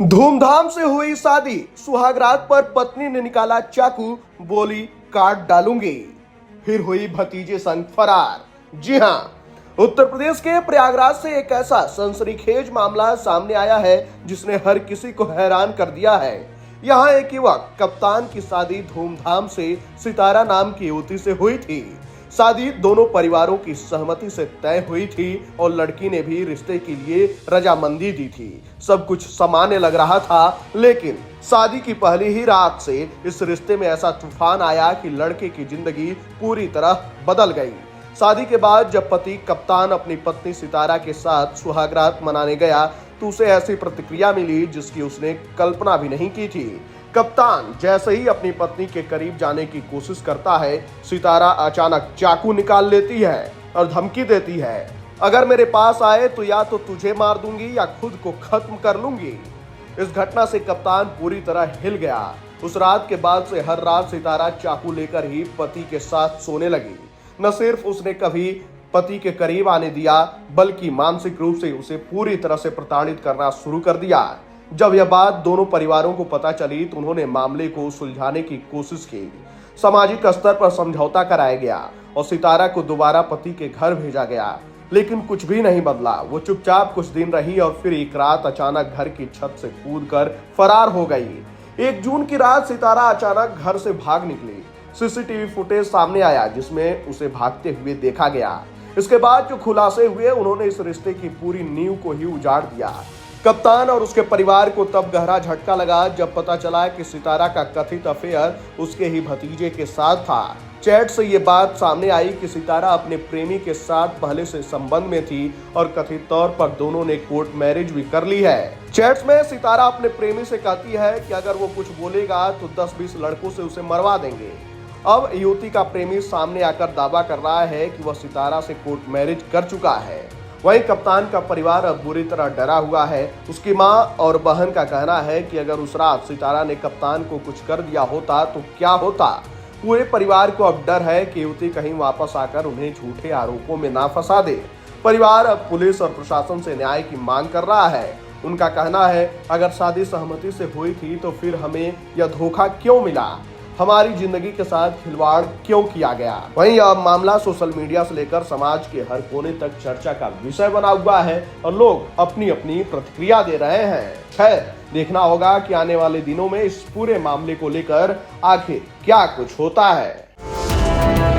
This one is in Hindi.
धूमधाम से हुई शादी, सुहागरात पर पत्नी ने निकाला चाकू, बोली काट डालूंगी, फिर हुई भतीजे संग फरार। जी हां, उत्तर प्रदेश के प्रयागराज से एक ऐसा सनसनीखेज मामला सामने आया है जिसने हर किसी को हैरान कर दिया है। यहाँ एक युवक कप्तान की शादी धूमधाम से सितारा नाम की युवती से हुई थी। शादी दोनों परिवारों की सहमति से तय हुई थी और लड़की ने भी रिश्ते के लिए रजामंदी दी थी। सब कुछ सामान्य लग रहा था, लेकिन शादी की पहली ही रात से इस रिश्ते में ऐसा तूफान आया कि लड़के की जिंदगी पूरी तरह बदल गई। शादी के बाद जब पति कप्तान अपनी पत्नी सितारा के साथ सुहागरात मनाने गया तो उसे ऐसी प्रतिक्रिया मिली जिसकी उसने कल्पना भी नहीं की थी। कप्तान जैसे ही अपनी पत्नी के करीब जाने की कोशिश करता है, सितारा अचानक चाकू निकाल लेती है और धमकी देती है, अगर मेरे पास आए तो या तो तुझे मार दूंगी या खुद को खत्म कर लूंगी। इस घटना से कप्तान पूरी तरह हिल गया। उस रात के बाद से हर रात सितारा चाकू लेकर ही पति के साथ सोने लगी। न सिर्फ उसने कभी पति के करीब आने दिया, बल्कि मानसिक रूप से उसे पूरी तरह से प्रताड़ित करना शुरू कर दिया। जब यह बात दोनों परिवारों को पता चली तो उन्होंने मामले को सुलझाने की कोशिश की। सामाजिक स्तर पर समझौता कराया गया और सितारा को दोबारा पति के घर भेजा गया, लेकिन कुछ भी नहीं बदला। वो चुपचाप कुछ दिन रही और फिर एक रात अचानक घर की छत से कूदकर फरार हो गई। 1 जून की रात सितारा अचानक घर से भाग निकली। सीसीटीवी फुटेज सामने आया जिसमें उसे भागते हुए देखा गया। इसके बाद जो खुलासे हुए, उन्होंने इस रिश्ते की पूरी नींव को ही उजाड़ दिया। कप्तान और उसके परिवार को तब गहरा झटका लगा जब पता चला कि सितारा का कथित अफेयर उसके ही भतीजे के साथ था। चैट से ये बात सामने आई कि सितारा अपने प्रेमी के साथ पहले से संबंध में थी और कथित तौर पर दोनों ने कोर्ट मैरिज भी कर ली है। चैट्स में सितारा अपने प्रेमी से कहती है कि अगर वो कुछ बोलेगा तो 10-20 लड़कों से उसे मरवा देंगे। अब युवती का प्रेमी सामने आकर दावा कर रहा है कि वह सितारा से कोर्ट मैरिज कर चुका है। वहीं कप्तान का परिवार अब बुरी तरह डरा हुआ है। उसकी मां और बहन का कहना है कि अगर उस रात सितारा ने कप्तान को कुछ कर दिया होता तो क्या होता। पूरे परिवार को अब डर है कि युवती कहीं वापस आकर उन्हें झूठे आरोपों में ना फंसा दे। परिवार अब पुलिस और प्रशासन से न्याय की मांग कर रहा है। उनका कहना है, अगर शादी सहमति से हुई थी तो फिर हमें यह धोखा क्यों मिला, हमारी जिंदगी के साथ खिलवाड़ क्यों किया गया। वहीं यह मामला सोशल मीडिया से लेकर समाज के हर कोने तक चर्चा का विषय बना हुआ है और लोग अपनी अपनी प्रतिक्रिया दे रहे हैं। खैर, देखना होगा कि आने वाले दिनों में इस पूरे मामले को लेकर आखिर क्या कुछ होता है।